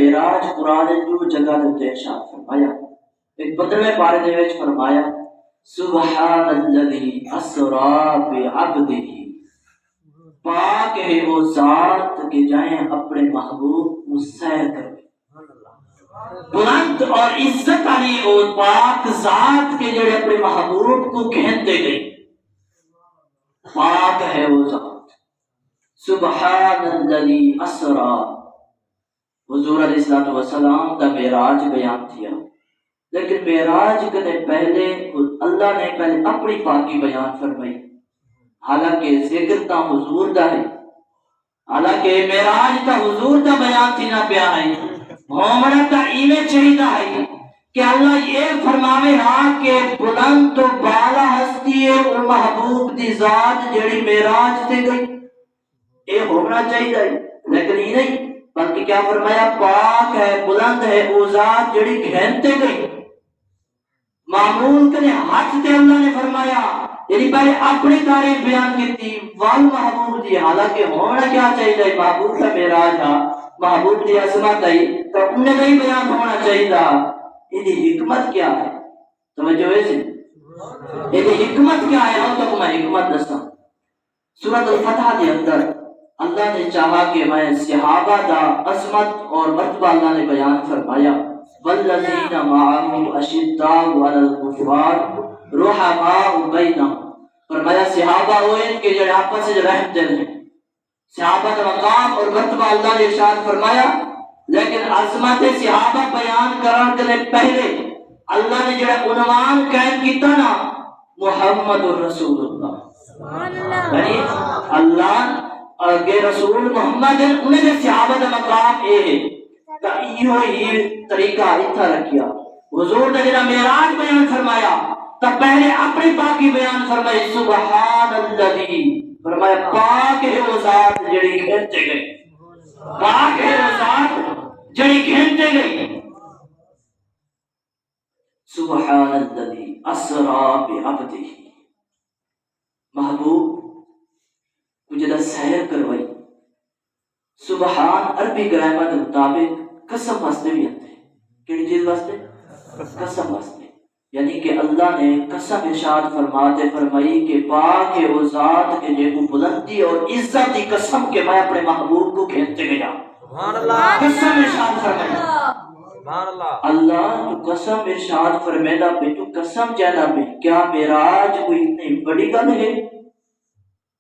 معراج قرآن جو جگہ دے ارشاد فرمایا ایک 15ویں پارے دے وچ فرمایا سبحان الذی اسرا بعبدہ، پاک ہے وہ ذات کہ جائیں اپنے محبوب کو سیر کرے، بلند اور عزت علی وہ پاک ذات کے جڑے اپنے محبوب کو کہتے گئے، پاک ہے وہ ذات۔ سبحان الذی اسرا، حضور علیہ السلام کا معراج بیان کیا، لیکن معراج کے پہلے اللہ نے پہلے اپنی پاکی بیان فرمائی، حالانکہ ذکر تا حضور دا ہے، حالانکہ معراج تا حضور دا بیان تھی نہ پیا ہے، ہومنا تا ایویں چاہیدا ہے کہ اللہ یہ فرماوے ہاں کہ بلند تو بالا ہستی ہے اور محبوب دی ذات جڑی معراج تے گئی، یہ ہونا چاہیے، لیکن یہ نہیں، بلکہ کیا فرمایا پاک ہے بلند ہے وہ ذات جڑی کھینتے گئی، معمول کے ہاتھ تے اللہ نے فرمایا، یعنی پہلے اپنی تعریف بیان کی تھی وال محبوب دی، حالانکہ ہونا کیا چاہیے محبوب کا معراج ہے، محبوب دی عظمت ہے تو انہیں نہیں بیان ہونا چاہیے، یہ حکمت کیا ہے؟ توجہ ہے سی یہ حکمت کیا ہے؟ اور تو میں حکمت دستا سورۃ الفتح کے اندر اللہ نے چاہا کہ میں صحابہ دا عظمت اور مرتبہ اللہ نے بیان فرمایا، والذین معه اشداء علی الکفار رحماء بینہم، فرمایا صحابہ وہ ان کے جو آپس میں رحم دل ہیں، صحابہ کا مقام اور مرتبہ اللہ نے ارشاد فرمایا، لیکن عظمت صحابہ بیان کرنے کے پہلے اللہ نے جو عنوان قائم کیتا نا محمد رسول اللہ، یعنی اللہ کہ رسول محمد انہیں دے صحابہ دا مقام اے ہے، تا ایہو ہی طریقہ اتھا رکھیا، حضور نے جنہا معراج بیان فرمایا تا پہلے اپنی پاکی بیان فرمائی، سبحان الذی، فرمایا پاک ہے وہ ذات جڑی کھینتے گئی، پاک ہے وہ ذات جڑی کھینتے گئی، سبحان الذی اسرا بعبدہ، محبوب جدا سیر کروائی، سبحان عربی گرامر کے مطابق قسم واسطے بھی آتے ہیں، کیڑی چیز واسطے؟ قسم واسطے، یعنی کہ اللہ نے قسم ارشاد فرماتے فرمائی کہ پاک ہے وہ ذات کے جے کو بلندی اور عزت کی قسم کے میں اپنے محبوب کو کھینتے گیا، قسم ارشاد فرمائی، اللہ تو قسم ارشاد فرمیدا پہ تو قسم جانا پہ، کیا معراج کوئی اتنی بڑی گل ہے؟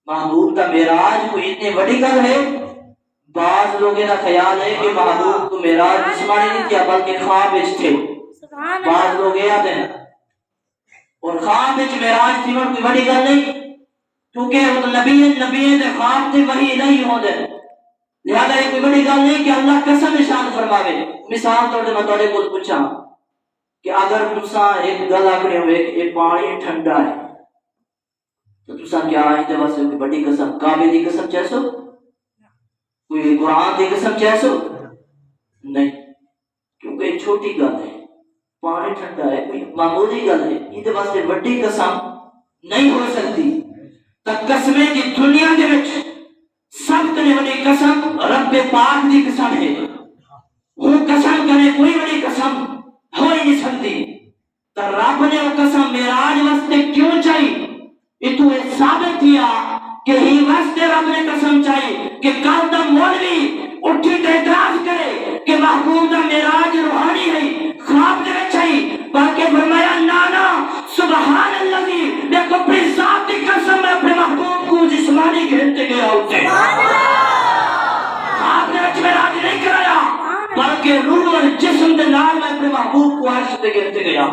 محبوب کا معراج کوئی اتنی بڑی گل ہے؟ بعض لوگوں کا خیال ہے کہ محبوب کو معراج جسمانی نہیں کیا بلکہ خواب وچ تھے، بعض لوگ یہ آتے ہیں اور خواب وچ معراج تھی کوئی بڑی گل نہیں، کیونکہ نبی دے خواب تے وحی نہیں ہوندے، لہذا یہ کوئی بڑی گل نہیں کہ اللہ قسم ارشاد فرماوے۔ مثال طور تے میں تواڈے کول پوچھاں کہ اگر تساں ایک گل آکھنی ہوئے کہ یہ پانی ٹھنڈا ہے تو تساں کیا آئندے واسطے کوئی بڑی قسم کعبے دی قسم چاہ سو، کوئی قرآن دی قسم چاہ سو؟ نہیں، کیونکہ یہ چھوٹی گل ہے، پانی ٹھنڈا ہے کوئی معمولی گل ہے، یہ واسطے بڑی قسم نہیں ہو سکتی۔ تک قسمیں دی دنیا دے وچ سب تو بڑی قسم رب پاک دی قسم ہے، وہ قسم کرے کوئی بڑی قسم ہو ہی نہیں سکتی، تو رب نے وہ قسم معراج واسطے کیوں چاہیے؟ یہ تو ثابت کیا کہ ہی واسطے رب نے قسم چاہیے کہ کل دا مولوی اٹھی تے اعتراض کرے کہ محبوب دا معراج روحانی ہے، خواب دے وچ ہے، بلکہ فرمایا نانا سبحان الذی، دیکھو اپنی ذات کی قسم میں اپنے محبوب کو جسمانی گھنتے گیا ہوتے، خواب دے وچ معراج نہیں کرایا بلکہ روح اور جسم دے نال میں اپنے محبوب کو عرش تے گھنتے گیا،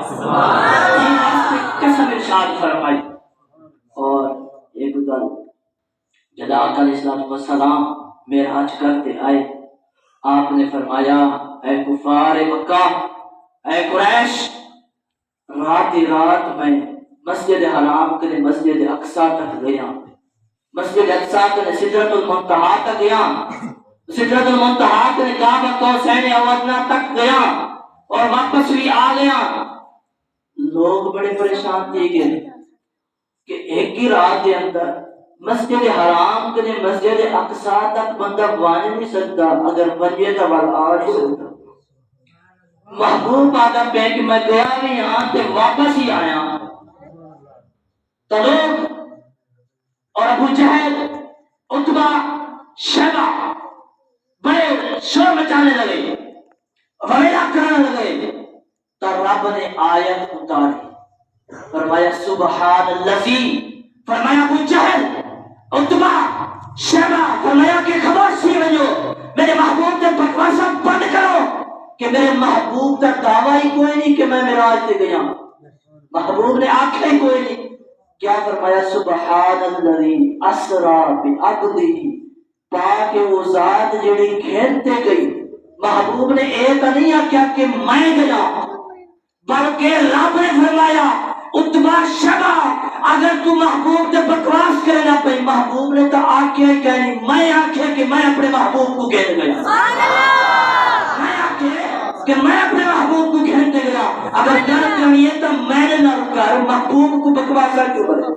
قسم ارشاد فرمائی۔ اور ایک گل جب آقا علیہ السلام معراج کرتے آئے، آپ نے فرمایا اے کفار مکہ، اے قریش، رات میں مسجد حرام کے مسجد اقصی تک گیا، مسجد اقصی کے سدرۃ المنتہا تک گیا، سدرۃ المنتہا کے قاب قوسین او ادنی تک گیا اور واپس بھی آ گیا۔ لوگ بڑے پریشان تھے کہ ایک ہی رات کے اندر مسجد حرام کے مسجد اقصی تک بندہ وان نہیں سکتا، اگر ونجے تو ول آ نہیں سکتا، محبوب آدھا پہ کہ میں گیا بھی ہاں تے واپس ہی آیا. طلوق اور ابو جہل عتبہ شیبہ بڑے شور مچانے لگے وغیرہ کرنے لگے تو رب نے آیت اتاری فرمایا سبحان الذی. فرمایا ابو جہل عتبہ شیبہ فرمایا کہ خاموشی بنو میرے محبوب سے بکواسا بند کرو کہ میرے محبوب کا دعویٰ ہی کوئی نہیں کہ میں معراج سے گیا. محبوب نے آنکھیں ہی کوئی نہیں. کیا فرمایا سبحان الذی اسرا بعبدہ. پاک وہ ذات جڑی کھیلتے گئی. محبوب نے ایک نہیں آکھیا کہ میں گیا بلکہ رب نے فرمایا عتبہ شیبہ اگر تو محبوب سے بکواس کرے نہ پئی محبوب نے تو آکھیا ہی کہنی میں آکھے کہ میں اپنے محبوب کو کھیل گیا. میں آکھے کہ میں اپنے محبوب کو کھیلتے گیا. اگر ڈر کرنی ہے تو میں نے نہ رکا محبوب کو بکواسا کیوں کرے.